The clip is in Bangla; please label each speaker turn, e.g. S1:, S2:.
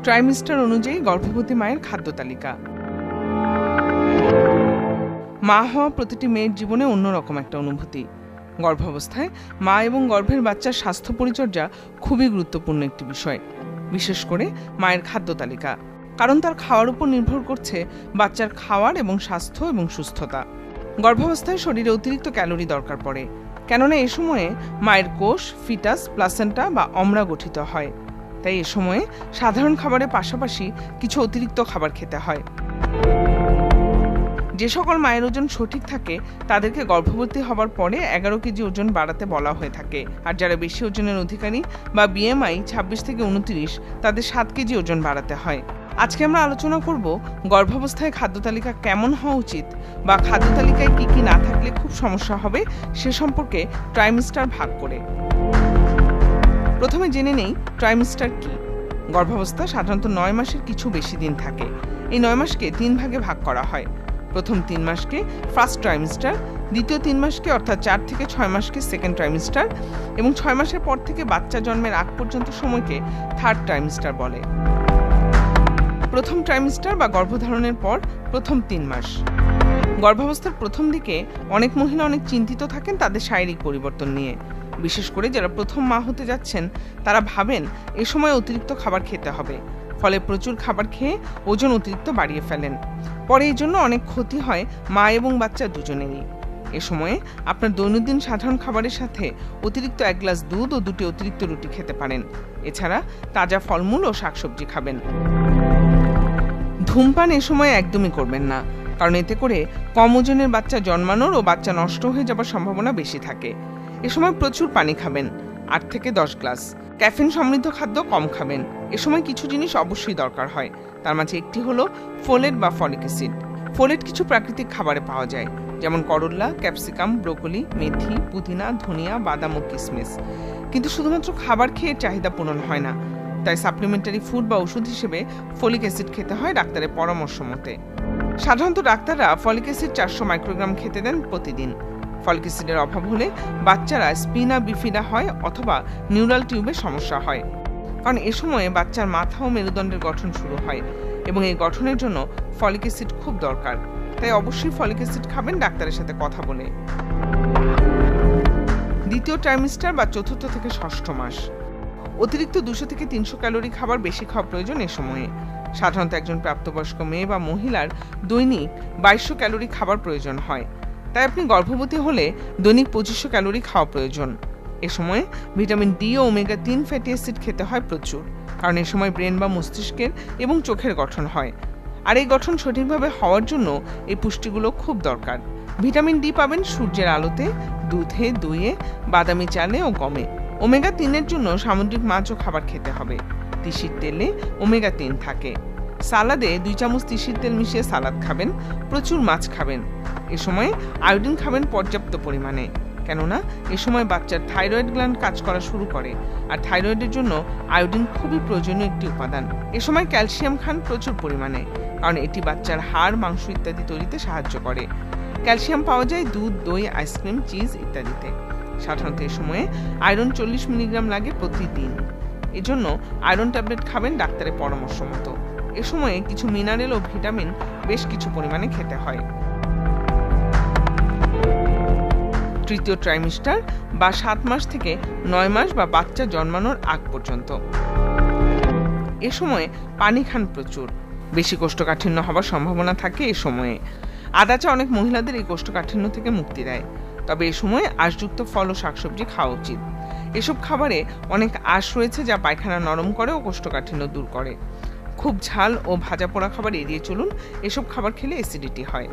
S1: ট্রাইমিস্টার অনুযায়ী গর্ভবতী মায়ের খাদ্য তালিকা। মা হওয়া প্রতিটি মেয়ের জীবনে অন্যরকম একটা অনুভূতি। গর্ভাবস্থায় মা এবং গর্ভের বাচ্চার স্বাস্থ্য পরিচর্যা খুবই গুরুত্বপূর্ণ একটি বিষয়, বিশেষ করে মায়ের খাদ্য তালিকা, কারণ তার খাওয়ার উপর নির্ভর করছে বাচ্চার খাওয়ার এবং স্বাস্থ্য এবং সুস্থতা। গর্ভাবস্থায় শরীরে অতিরিক্ত ক্যালোরি দরকার পড়ে, কেননা এ সময়ে মায়ের কোষ, ফিটাস, প্লাসেন্টা বা অমরা গঠিত হয়। তাই এ সময়ে সাধারণ খাবারের পাশাপাশি কিছু অতিরিক্ত খাবার খেতে হয়। যে সকল মায়ের ওজন সঠিক থাকে তাদেরকে গর্ভবতী হবার পরে 11 কেজি ওজন বাড়াতে বলা হয়ে থাকে, আর যারা বেশি ওজনের অধিকারী বা BMI 26 থেকে 29 তাদের 7 কেজি ওজন বাড়াতে হয়। আজকে আমরা আলোচনা করব গর্ভাবস্থায় খাদ্য তালিকা কেমন হওয়া উচিত বা খাদ্য তালিকায় কি কি না থাকলে খুব সমস্যা হবে সে সম্পর্কে ট্রাইমিস্টার ভাগ করে। প্রথমে জেনে নেই ট্রাইমিস্টার কি। গর্ভাবস্থা সাধারণত 9 মাসের কিছু বেশি দিন থাকে। এই 9 মাসকে 3 ভাগে ভাগ করা হয়। প্রথম 3 মাসকে ফার্স্ট ট্রাইমিস্টার, দ্বিতীয় 3 মাসকে অর্থাৎ 4 থেকে 6 মাসকে সেকেন্ড ট্রাইমিস্টার এবং 6 মাসের পর থেকে বাচ্চা জন্মের আগ পর্যন্ত সময়কে থার্ড ট্রাইমিস্টার বলে। প্রথম ট্রাইমিস্টার বা গর্ভধারণের পর প্রথম 3 মাস। গর্ভাবস্থার প্রথম দিকে অনেক মহিলা অনেক চিন্তিত থাকেন তাদের শারীরিক পরিবর্তন নিয়ে, বিশেষ করে যারা প্রথম মা হতে যাচ্ছেন তারা ভাবেন এ সময় অতিরিক্ত খাবার খেতে হবে, ফলে প্রচুর খাবার খেয়ে ওজন অতিরিক্ত বাড়িয়ে ফেলেন। পরে এই জন্য অনেক ক্ষতি হয় মা এবং বাচ্চা দুজনেরই। এ সময়ে আপনার দৈনন্দিন সাধারণ খাবারের সাথে অতিরিক্ত 1 গ্লাস দুধ ও 2টি অতিরিক্ত রুটি খেতে পারেন। এছাড়া তাজা ফলমূল ও শাকসবজি খাবেন। ধূমপান এ সময় একদমই করবেন না, কারণ এতে করে কম ওজনের বাচ্চা জন্মানোর ও বাচ্চা নষ্ট হয়ে যাবার সম্ভাবনা বেশি থাকে। এ সময় প্রচুর পানি খাবেন, 8 থেকে 10 গ্লাস। ক্যাফিন সমৃদ্ধ খাদ্য কম খাবেন। এ সময় কিছু জিনিস অবশ্যই দরকার হয়, তার মাঝে একটি হলো ফোলেট বা ফলিক অ্যাসিড। ফোলেট কিছু প্রাকৃতিক খাবারে পাওয়া যায়, যেমন করল্লা, ক্যাপসিকাম, ব্রোকলি, মেথি, পুদিনা, ধনিয়া, বাদাম ও কিশমিশ। কিন্তু শুধুমাত্র খাবার খেয়ে চাহিদা পূরণ হয় না, তাই সাপ্লিমেন্টারি ফুড বা ওষুধ হিসেবে ফলিক অ্যাসিড খেতে হয় ডাক্তারের পরামর্শ মতে। সাধারণত ডাক্তাররা ফলিক অ্যাসিড 400 মাইক্রোগ্রাম খেতে দেন প্রতিদিন। ফলিক অ্যাসিডের অভাব হলে বাচ্চারা স্পিনা বিফিডা হয় অথবা নিউরাল টিউবে সমস্যা হয়, কারণ এ সময়ে বাচ্চার মাথা ও মেরুদণ্ডের গঠন শুরু হয় এবং এই গঠনের জন্য ফলিক অ্যাসিড খুব দরকার। তাই অবশ্যই ফলিক অ্যাসিড খাবেন ডাক্তারের সাথে কথা বলে। দ্বিতীয় ট্রাইমিস্টার বা চতুর্থ থেকে ষষ্ঠ মাস। অতিরিক্ত 200 থেকে 300 ক্যালোরি খাবার বেশি খাওয়া প্রয়োজন এ সময়ে। সাধারণত একজন প্রাপ্তবয়স্ক মেয়ে বা মহিলার দৈনিক 2200 ক্যালোরি খাবার প্রয়োজন হয়। তাই আপনি গর্ভবতী হলে দৈনিক 2500 ক্যালোরি খাওয়া প্রয়োজন। এ সময় ভিটামিন ডি ও ওমেগা 3 ফ্যাটি অ্যাসিড খেতে হয় প্রচুর, কারণ এ সময় ব্রেন বা মস্তিষ্কের এবং চোখের গঠন হয়, আর এই গঠন সঠিকভাবে হওয়ার জন্য এই পুষ্টিগুলো খুব দরকার। ভিটামিন ডি পাবেন সূর্যের আলোতে, দুধে, দইয়ে, বাদামি চালে ও গমে। ওমেগা 3 জন্য সামুদ্রিক মাছ ও খাবার খেতে হবে। তিসির তেলে ওমেগা 3 থাকে। সালাদে 2 চামচ তিসির তেল মিশিয়ে সালাদ খাবেন। প্রচুর মাছ খাবেন। এ সময় আয়োডিন খাবেন পর্যাপ্ত পরিমাণে, কেননা এ সময় বাচ্চার থাইরয়েড গ্ল্যান্ড কাজ করা শুরু করে, আর থাইরয়েডের জন্য আয়োডিন খুবই প্রয়োজনীয় একটি উপাদান। এ সময় ক্যালসিয়াম খান প্রচুর পরিমাণে, কারণ এটি বাচ্চার হাড়, মাংস ইত্যাদি তৈরিতে সাহায্য করে। ক্যালসিয়াম পাওয়া যায় দুধ, দই, আইসক্রিম, চিজ ইত্যাদিতে। সাধারণত এ সময়ে আয়রন 40 মিলিগ্রাম লাগে প্রতিদিন। এজন্য আয়রন ট্যাবলেট খাবেন ডাক্তারের পরামর্শ মতো। এ সময়ে কিছু মিনারেল ও ভিটামিন বেশ কিছু পরিমাণে খেতে হয়। তৃতীয় ট্রাইমিস্টার বা 7 মাস থেকে 9 মাস বা বাচ্চা জন্মানোর আগ পর্যন্ত। এ সময়ে পানি খান প্রচুর। বেশি কোষ্ঠকাঠিন্য হবার সম্ভাবনা থাকে এ সময়ে। আদা চা অনেক মহিলাদের এই কোষ্ঠকাঠিন্য থেকে মুক্তি দেয়, তবে এ সময় আঁশযুক্ত ফল ও শাকসবজি খাওয়া উচিত। এসব খাবারে অনেক আঁশ রয়েছে যা পায়খানা নরম করে ও কোষ্ঠকাঠিন্য দূর করে। খুব ঝাল ও ভাজা পোড়া খাবার এড়িয়ে চলুন, এসব খাবার খেলে অ্যাসিডিটি হয়।